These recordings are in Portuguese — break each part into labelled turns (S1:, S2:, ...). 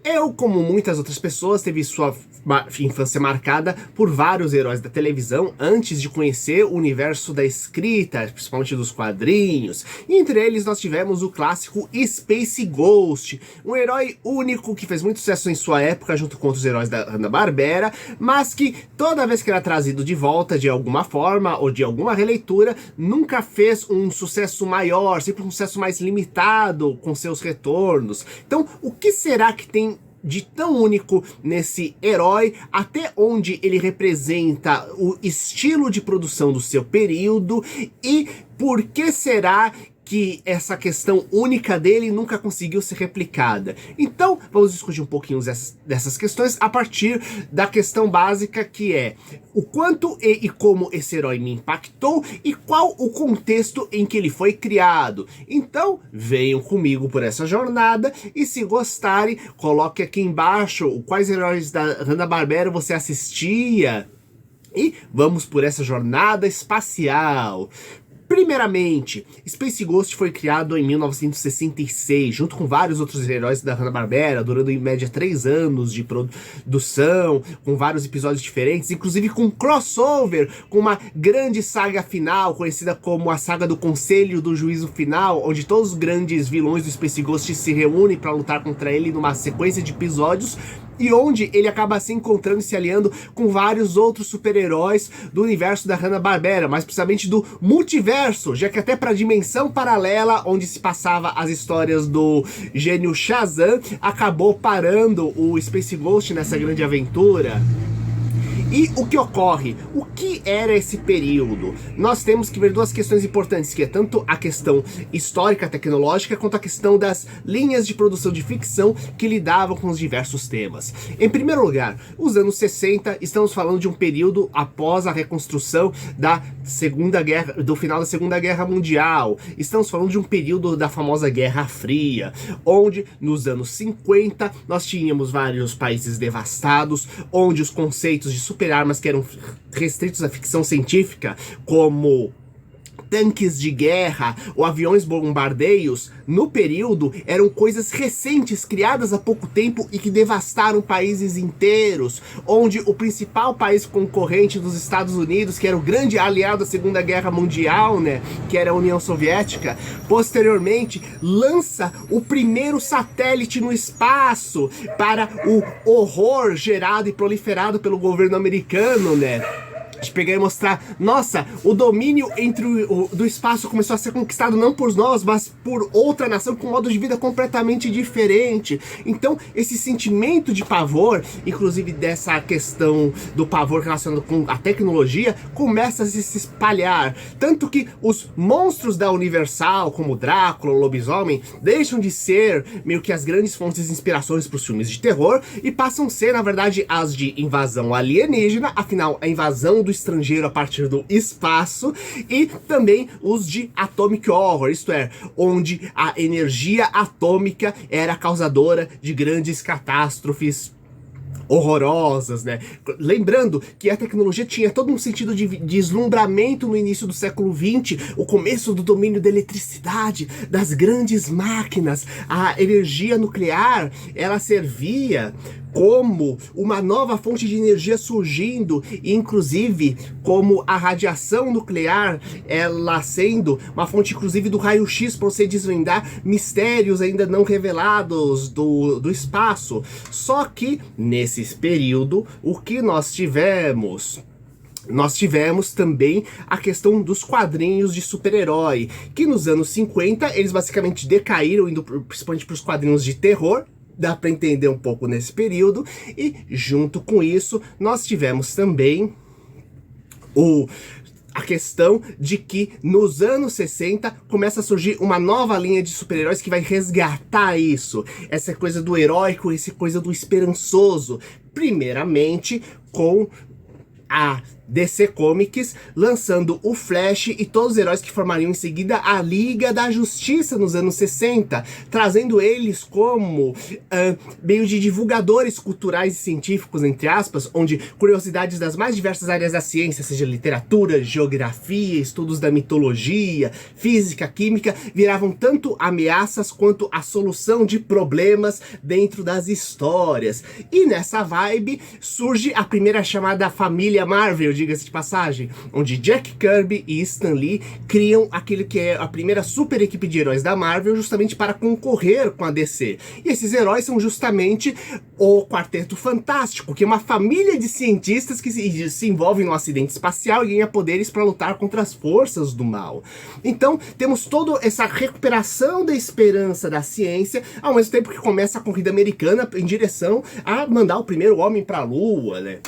S1: Eu, como muitas outras pessoas, teve sua infância marcada por vários heróis da televisão antes de conhecer o universo da escrita, principalmente dos quadrinhos. E entre eles nós tivemos o clássico Space Ghost, um herói único que fez muito sucesso em sua época junto com outros heróis da Hanna-Barbera, mas que toda vez que era trazido de volta de alguma forma ou de alguma releitura, nunca fez um sucesso maior, sempre um sucesso mais limitado com seus retornos. Então, o que será que tem de tão único nesse herói, até onde ele representa o estilo de produção do seu período e por que será que essa questão única dele nunca conseguiu ser replicada? Então, vamos discutir um pouquinho dessas questões a partir da questão básica, que é o quanto e como esse herói me impactou e qual o contexto em que ele foi criado. Então, venham comigo por essa jornada e se gostarem, coloque aqui embaixo quais heróis da Hanna-Barbera você assistia e vamos por essa jornada espacial. Primeiramente, Space Ghost foi criado em 1966, junto com vários outros heróis da Hanna-Barbera, durando em média 3 anos de produção, com vários episódios diferentes, inclusive com crossover, com uma grande saga final, conhecida como a Saga do Conselho do Juízo Final, onde todos os grandes vilões do Space Ghost se reúnem para lutar contra ele numa sequência de episódios, e onde ele acaba se encontrando e se aliando com vários outros super-heróis do universo da Hanna-Barbera, mais precisamente do multiverso, já que até para a dimensão paralela onde se passava as histórias do gênio Shazam, acabou parando o Space Ghost nessa grande aventura. E o que ocorre? O que era esse período? Nós temos que ver duas questões importantes, que é tanto a questão histórica tecnológica, quanto a questão das linhas de produção de ficção que lidavam com os diversos temas. Em primeiro lugar, os anos 60, estamos falando de um período após a reconstrução da Segunda Guerra, do final da Segunda Guerra Mundial. Estamos falando de um período da famosa Guerra Fria, onde nos anos 50 nós tínhamos vários países devastados, onde os conceitos de super-armas que eram restritos à ficção científica, como tanques de guerra ou aviões bombardeios, no período eram coisas recentes, criadas há pouco tempo e que devastaram países inteiros, onde o principal país concorrente dos Estados Unidos, que era o grande aliado da Segunda Guerra Mundial, né, que era a União Soviética, posteriormente lança o primeiro satélite no espaço para o horror gerado e proliferado pelo governo americano, né? De pegar e mostrar, nossa, o domínio do espaço começou a ser conquistado não por nós, mas por outra nação com um modo de vida completamente diferente. Então, esse sentimento de pavor, inclusive dessa questão do pavor relacionado com a tecnologia, começa a se espalhar. Tanto que os monstros da Universal, como Drácula, o lobisomem, deixam de ser meio que as grandes fontes de inspirações para os filmes de terror e passam a ser, na verdade, as de invasão alienígena, afinal, a invasão do estrangeiro a partir do espaço, e também os de atomic horror, isto é, onde a energia atômica era causadora de grandes catástrofes horrorosas, né? Lembrando que a tecnologia tinha todo um sentido de deslumbramento no início do século XX, o começo do domínio da eletricidade, das grandes máquinas. A energia nuclear, ela servia como uma nova fonte de energia surgindo, e inclusive como a radiação nuclear, ela sendo uma fonte inclusive do raio-x para você desvendar mistérios ainda não revelados do espaço. Só que nesse período, o que nós tivemos? Nós tivemos também a questão dos quadrinhos de super-herói, que nos anos 50 eles basicamente decaíram, indo principalmente para os quadrinhos de terror. Dá para entender um pouco nesse período, e junto com isso nós tivemos também a questão de que nos anos 60 começa a surgir uma nova linha de super-heróis que vai resgatar isso, essa coisa do heróico, essa coisa do esperançoso, primeiramente com a DC Comics, lançando o Flash e todos os heróis que formariam em seguida a Liga da Justiça nos anos 60, trazendo eles como meio de divulgadores culturais e científicos, entre aspas, onde curiosidades das mais diversas áreas da ciência, seja literatura, geografia, estudos da mitologia, física, química, viravam tanto ameaças quanto a solução de problemas dentro das histórias. E nessa vibe surge a primeira chamada família Marvel, diga-se de passagem, onde Jack Kirby e Stan Lee criam aquele que é a primeira super equipe de heróis da Marvel, justamente para concorrer com a DC. E esses heróis são justamente o Quarteto Fantástico, que é uma família de cientistas que se envolvem num acidente espacial e ganha poderes para lutar contra as forças do mal. Então, temos toda essa recuperação da esperança da ciência, ao mesmo tempo que começa a corrida americana em direção a mandar o primeiro homem para a Lua, né?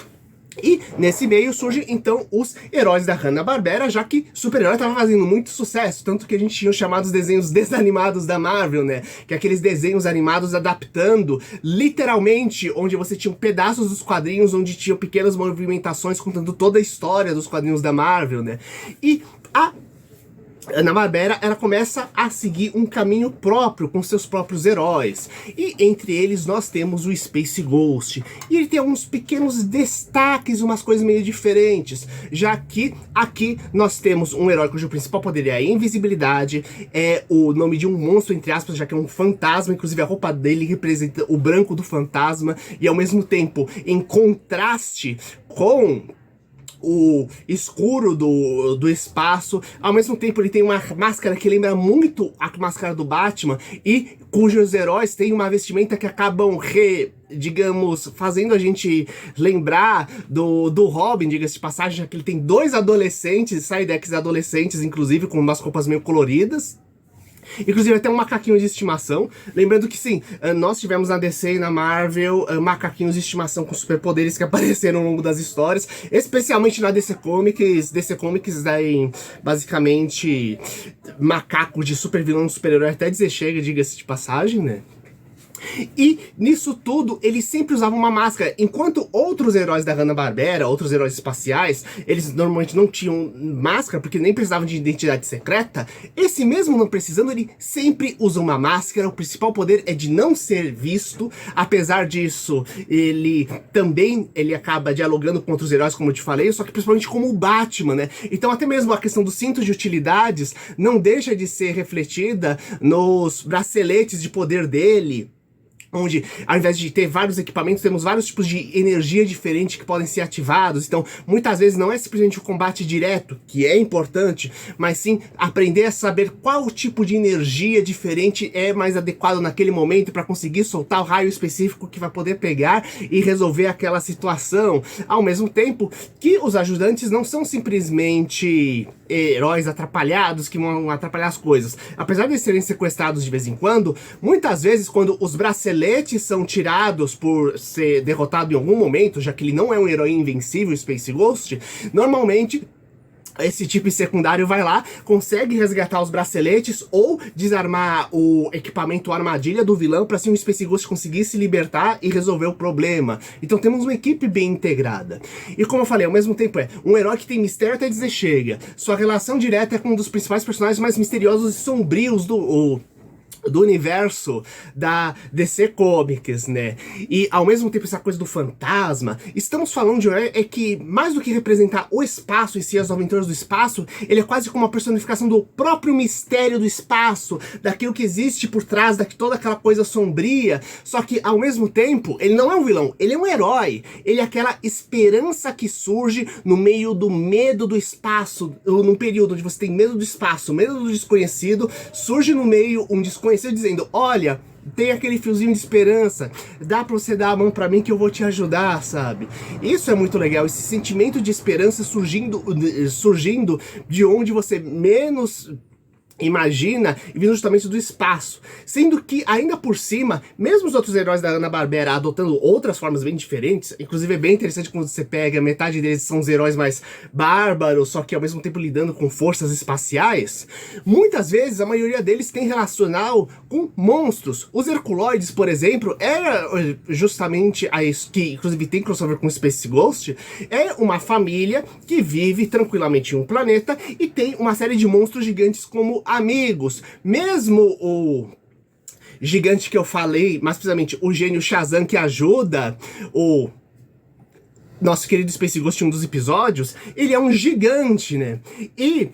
S1: E nesse meio surgem então os heróis da Hanna-Barbera, já que super-herói estava fazendo muito sucesso, tanto que a gente tinha os chamados desenhos desanimados da Marvel, né? Que é aqueles desenhos animados adaptando, literalmente, onde você tinha pedaços dos quadrinhos, onde tinham pequenas movimentações contando toda a história dos quadrinhos da Marvel, né? E a Hanna-Barbera, ela começa a seguir um caminho próprio, com seus próprios heróis. E entre eles nós temos o Space Ghost. E ele tem alguns pequenos destaques, umas coisas meio diferentes. Já que aqui nós temos um herói cujo principal poder é a invisibilidade. É o nome de um monstro, entre aspas, já que é um fantasma. Inclusive a roupa dele representa o branco do fantasma. E ao mesmo tempo, em contraste com o escuro do espaço. Ao mesmo tempo ele tem uma máscara que lembra muito a máscara do Batman e cujos heróis têm uma vestimenta que acabam digamos, fazendo a gente lembrar do Robin, diga-se de passagem, já que ele tem dois adolescentes, Psydex adolescentes, inclusive, com umas roupas meio coloridas. Inclusive até um macaquinho de estimação. Lembrando que sim, nós tivemos na DC e na Marvel macaquinhos de estimação com superpoderes que apareceram ao longo das histórias, especialmente na DC Comics. DC Comics daí basicamente macacos de super vilão, super-herói, até dizer chega, diga-se de passagem, né? E nisso tudo, eles sempre usavam uma máscara, enquanto outros heróis da Hanna-Barbera, outros heróis espaciais, eles normalmente não tinham máscara, porque nem precisavam de identidade secreta. Esse mesmo não precisando, ele sempre usa uma máscara. O principal poder é de não ser visto. Apesar disso, ele acaba dialogando com outros heróis, como eu te falei, só que principalmente como o Batman, né? Então até mesmo a questão do cinto de utilidades não deixa de ser refletida nos braceletes de poder dele, onde, ao invés de ter vários equipamentos, temos vários tipos de energia diferente que podem ser ativados. Então, muitas vezes não é simplesmente o combate direto, que é importante, mas sim aprender a saber qual tipo de energia diferente é mais adequado naquele momento para conseguir soltar o raio específico que vai poder pegar e resolver aquela situação. Ao mesmo tempo que os ajudantes não são simplesmente heróis atrapalhados que vão atrapalhar as coisas. Apesar de serem sequestrados de vez em quando, muitas vezes quando os braceletes são tirados por ser derrotado em algum momento, já que ele não é um herói invencível, Space Ghost, normalmente esse tipo secundário vai lá, consegue resgatar os braceletes ou desarmar o equipamento armadilha do vilão para assim o Space Ghost conseguir se libertar e resolver o problema. Então temos uma equipe bem integrada. E como eu falei, ao mesmo tempo é um herói que tem mistério até dizer chega. Sua relação direta é com um dos principais personagens mais misteriosos e sombrios do universo da DC Comics, né? E ao mesmo tempo essa coisa do fantasma, estamos falando de um herói que, mais do que representar o espaço em si, as aventuras do espaço, ele é quase como uma personificação do próprio mistério do espaço, daquilo que existe por trás, toda aquela coisa sombria. Só que ao mesmo tempo, ele não é um vilão, ele é um herói. Ele é aquela esperança que surge no meio do medo do espaço, ou num período onde você tem medo do espaço, medo do desconhecido, surge no meio um desconhecido dizendo, olha, tem aquele fiozinho de esperança, dá pra você dar a mão pra mim que eu vou te ajudar, sabe? Isso é muito legal, esse sentimento de esperança surgindo de onde você menos imagina, e vindo justamente do espaço. Sendo que, ainda por cima, mesmo os outros heróis da Hanna-Barbera adotando outras formas bem diferentes, inclusive é bem interessante quando você pega, metade deles são os heróis mais bárbaros, só que ao mesmo tempo lidando com forças espaciais, muitas vezes a maioria deles tem relacional com monstros. Os Herculoides, por exemplo, era justamente a isso, que inclusive tem crossover com Space Ghost, é uma família que vive tranquilamente em um planeta e tem uma série de monstros gigantes como amigos. Mesmo o gigante que eu falei, mais precisamente o gênio Shazam, que ajuda o nosso querido Space Ghost em um dos episódios, ele é um gigante, né? E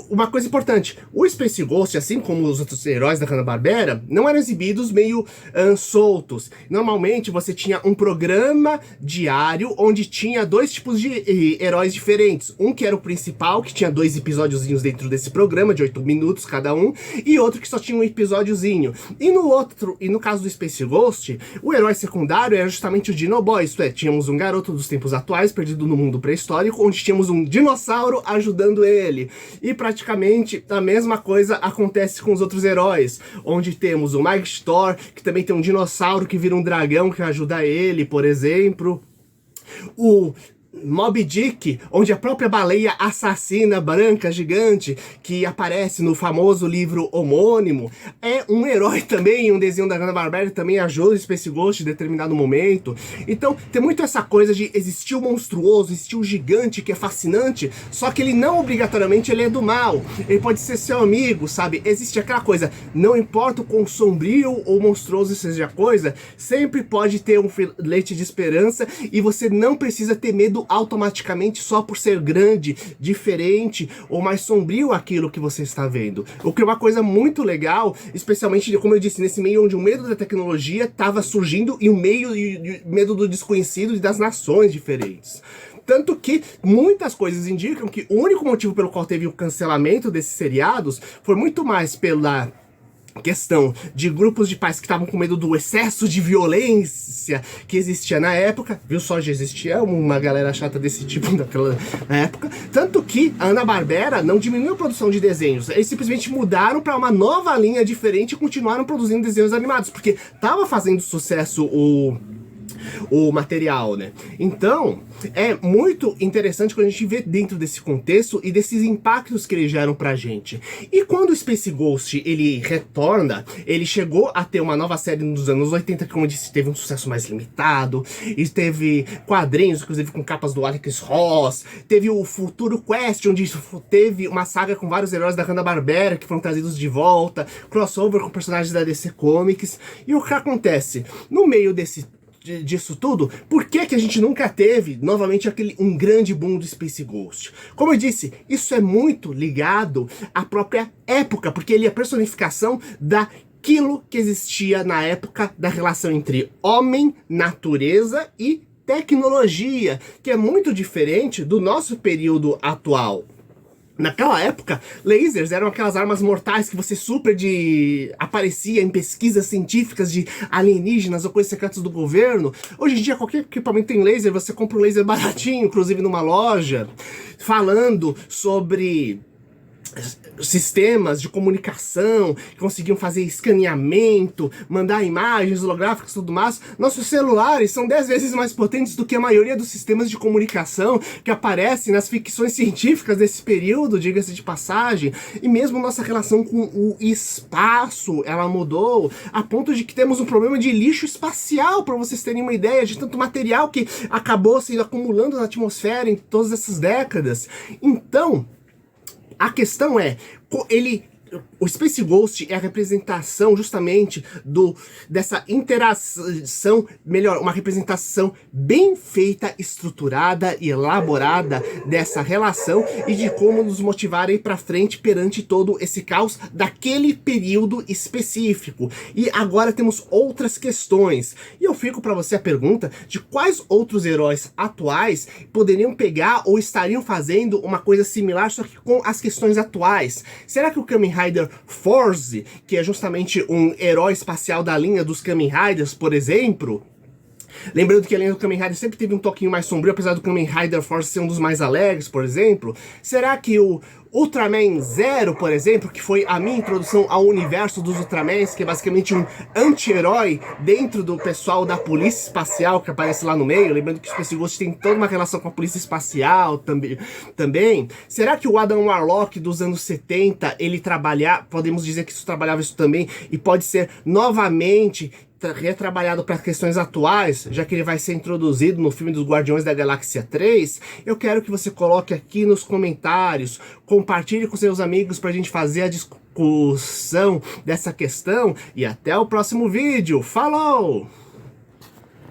S1: uma coisa importante, o Space Ghost, assim como os outros heróis da Hanna-Barbera, não eram exibidos meio soltos. Normalmente você tinha um programa diário onde tinha dois tipos de heróis diferentes. Um que era o principal, que tinha 2 episódiozinhos dentro desse programa, de 8 minutos cada um, e outro que só tinha um episódiozinho. E no caso do Space Ghost, o herói secundário era justamente o Dinoboy, isto é, tínhamos um garoto dos tempos atuais, perdido no mundo pré-histórico, onde tínhamos um dinossauro ajudando ele. E praticamente a mesma coisa acontece com os outros heróis, onde temos o Mike Thor, que também tem um dinossauro que vira um dragão que ajuda ele, por exemplo. O Moby Dick, onde a própria baleia assassina branca gigante, que aparece no famoso livro homônimo, é um herói também, um desenho da Hanna-Barbera, também ajuda o Space Ghost em determinado momento. Então tem muito essa coisa de existir o monstruoso, existir o gigante que é fascinante, só que ele não obrigatoriamente ele é do mal, ele pode ser seu amigo, sabe? Existe aquela coisa, não importa o quão sombrio ou monstruoso seja a coisa, sempre pode ter um filete de esperança e você não precisa ter medo automaticamente só por ser grande, diferente ou mais sombrio aquilo que você está vendo. O que é uma coisa muito legal, especialmente, como eu disse, nesse meio onde o medo da tecnologia estava surgindo e o medo do desconhecido e das nações diferentes. Tanto que muitas coisas indicam que o único motivo pelo qual teve o cancelamento desses seriados foi muito mais pela questão de grupos de pais que estavam com medo do excesso de violência que existia na época, viu só, já existia uma galera chata desse tipo naquela época, tanto que a Hanna-Barbera não diminuiu a produção de desenhos, eles simplesmente mudaram para uma nova linha diferente e continuaram produzindo desenhos animados, porque tava fazendo sucesso o material, né? Então, é muito interessante quando a gente vê dentro desse contexto e desses impactos que eles geram pra gente. E quando o Space Ghost, ele retorna, ele chegou a ter uma nova série nos anos 80, que, como eu disse, teve um sucesso mais limitado, e teve quadrinhos, inclusive com capas do Alex Ross, teve o Futuro Quest, onde teve uma saga com vários heróis da Hanna-Barbera que foram trazidos de volta, crossover com personagens da DC Comics, e o que acontece? No meio disso tudo, por que que a gente nunca teve novamente um grande boom do Space Ghost? Como eu disse, isso é muito ligado à própria época, porque ele é a personificação daquilo que existia na época da relação entre homem, natureza e tecnologia, que é muito diferente do nosso período atual. Naquela época, lasers eram aquelas armas mortais que você aparecia em pesquisas científicas de alienígenas ou coisas secretas do governo. Hoje em dia, qualquer equipamento tem laser, você compra um laser baratinho, inclusive numa loja, falando sobre sistemas de comunicação que conseguiam fazer escaneamento, mandar imagens holográficas e tudo mais. Nossos celulares são 10 vezes mais potentes do que a maioria dos sistemas de comunicação que aparecem nas ficções científicas desse período, diga-se de passagem. E mesmo nossa relação com o espaço, ela mudou a ponto de que temos um problema de lixo espacial, para vocês terem uma ideia de tanto material que acabou sendo acumulando na atmosfera em todas essas décadas. Então, a questão é, o Space Ghost é a representação justamente dessa interação, melhor, uma representação bem feita, estruturada e elaborada dessa relação e de como nos motivar a ir pra frente perante todo esse caos daquele período específico. E agora temos outras questões. E eu fico para você a pergunta de quais outros heróis atuais poderiam pegar ou estariam fazendo uma coisa similar, só que com as questões atuais. Será que o Kamen Rider Force, que é justamente um herói espacial da linha dos Kamen Riders, por exemplo, Lembrando que além do Kamen Rider sempre teve um toquinho mais sombrio, apesar do Kamen Rider Force ser um dos mais alegres, por exemplo. Será que o Ultraman Zero, por exemplo, que foi a minha introdução ao universo dos Ultramans, que é basicamente um anti-herói dentro do pessoal da Polícia Espacial que aparece lá no meio, lembrando que o Space Ghost tem toda uma relação com a Polícia Espacial também. Será que o Adam Warlock dos anos 70, podemos dizer que isso trabalhava isso também, e pode ser novamente retrabalhado para questões atuais, já que ele vai ser introduzido no filme dos Guardiões da Galáxia 3, eu quero que você coloque aqui nos comentários, compartilhe com seus amigos para a gente fazer a discussão dessa questão, e até o próximo vídeo. Falou!